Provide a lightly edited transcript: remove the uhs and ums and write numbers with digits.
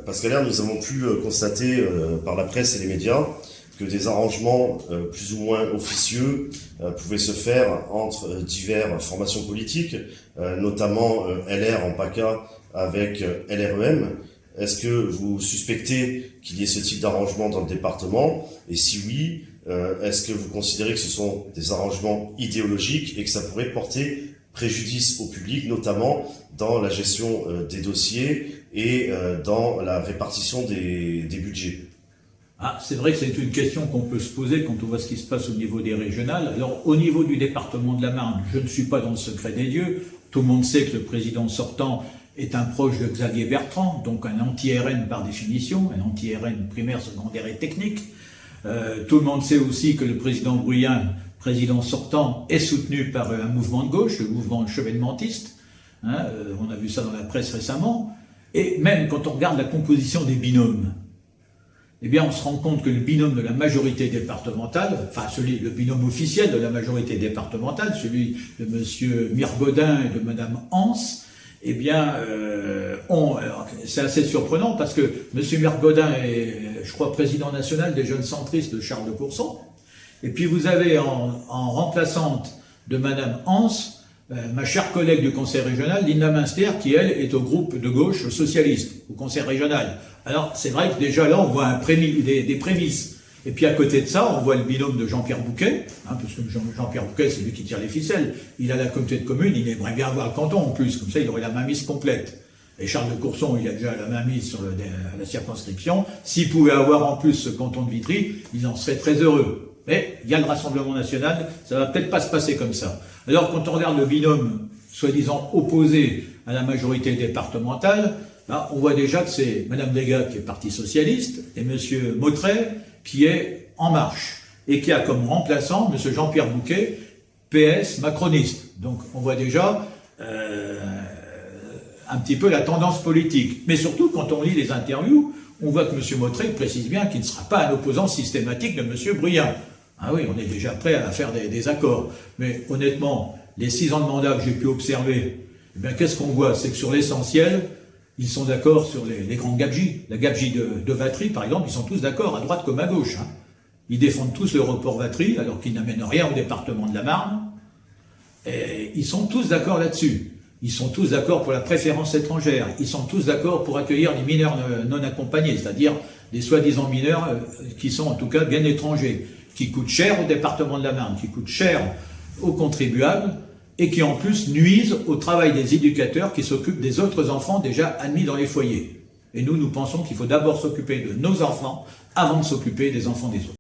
Pascal Herbe, nous avons pu constater par la presse et les médias que des arrangements plus ou moins officieux pouvaient se faire entre diverses formations politiques, notamment LR en PACA avec LREM. Est-ce que vous suspectez qu'il y ait ce type d'arrangement dans le département? Et si oui, est-ce que vous considérez que ce sont des arrangements idéologiques et que ça pourrait porter préjudice au public, notamment dans la gestion des dossiers et dans la répartition des budgets? C'est vrai que c'est une question qu'on peut se poser quand on voit ce qui se passe au niveau des régionales. Alors, au niveau du département de la Marne, je ne suis pas dans le secret des dieux. Tout le monde sait que le président sortant est un proche de Xavier Bertrand, donc un anti-RN par définition, un anti-RN primaire, secondaire et technique. Tout le monde sait aussi que le président Bruyens, président sortant, est soutenu par un mouvement de gauche, le mouvement chevènementiste. On a vu ça dans la presse récemment. Et même quand on regarde la composition des binômes, eh bien, on se rend compte que le binôme de la majorité départementale, enfin le binôme officiel de la majorité départementale, celui de M. Mirgaudin et de Mme Hans, eh bien, c'est assez surprenant parce que M. Mirgaudin est, je crois, président national des jeunes centristes de Charles de Courson. Et puis vous avez en remplaçante de Mme Hans, ma chère collègue du conseil régional, Linda Münster, qui elle est au groupe de gauche socialiste, au conseil régional. Alors c'est vrai que déjà là on voit des prémices. Et puis à côté de ça, on voit le binôme de Jean-Pierre Bouquet, parce que Jean-Pierre Bouquet c'est lui qui tire les ficelles. Il a la communauté de communes, il aimerait bien avoir le canton en plus, comme ça il aurait la mainmise complète. Et Charles de Courson, il a déjà la mainmise sur la circonscription. S'il pouvait avoir en plus ce canton de Vitry, il en serait très heureux. Mais il y a le Rassemblement national, ça va peut-être pas se passer comme ça. Alors quand on regarde le binôme soi-disant opposé à la majorité départementale, là, on voit déjà que c'est Mme Degas qui est Parti socialiste et M. Mautret qui est En Marche et qui a comme remplaçant M. Jean-Pierre Bouquet, PS macroniste. Donc on voit déjà un petit peu la tendance politique. Mais surtout quand on lit les interviews, on voit que M. Mautret précise bien qu'il ne sera pas un opposant systématique de M. Bruyens. Ah oui, on est déjà prêt à faire des accords. Mais honnêtement, les 6 ans de mandat que j'ai pu observer, eh bien, qu'est-ce qu'on voit? C'est que sur l'essentiel, ils sont d'accord sur les grandes gabegies. La gabegie de Vatry, par exemple, ils sont tous d'accord, à droite comme à gauche. Ils défendent tous le report Vatry, alors qu'ils n'amènent rien au département de la Marne. Et ils sont tous d'accord là-dessus. Ils sont tous d'accord pour la préférence étrangère. Ils sont tous d'accord pour accueillir les mineurs non accompagnés, c'est-à-dire des soi-disant mineurs qui sont en tout cas bien étrangers, qui coûtent cher au département de la Marne, qui coûtent cher aux contribuables et qui en plus nuisent au travail des éducateurs qui s'occupent des autres enfants déjà admis dans les foyers. Et nous pensons qu'il faut d'abord s'occuper de nos enfants avant de s'occuper des enfants des autres.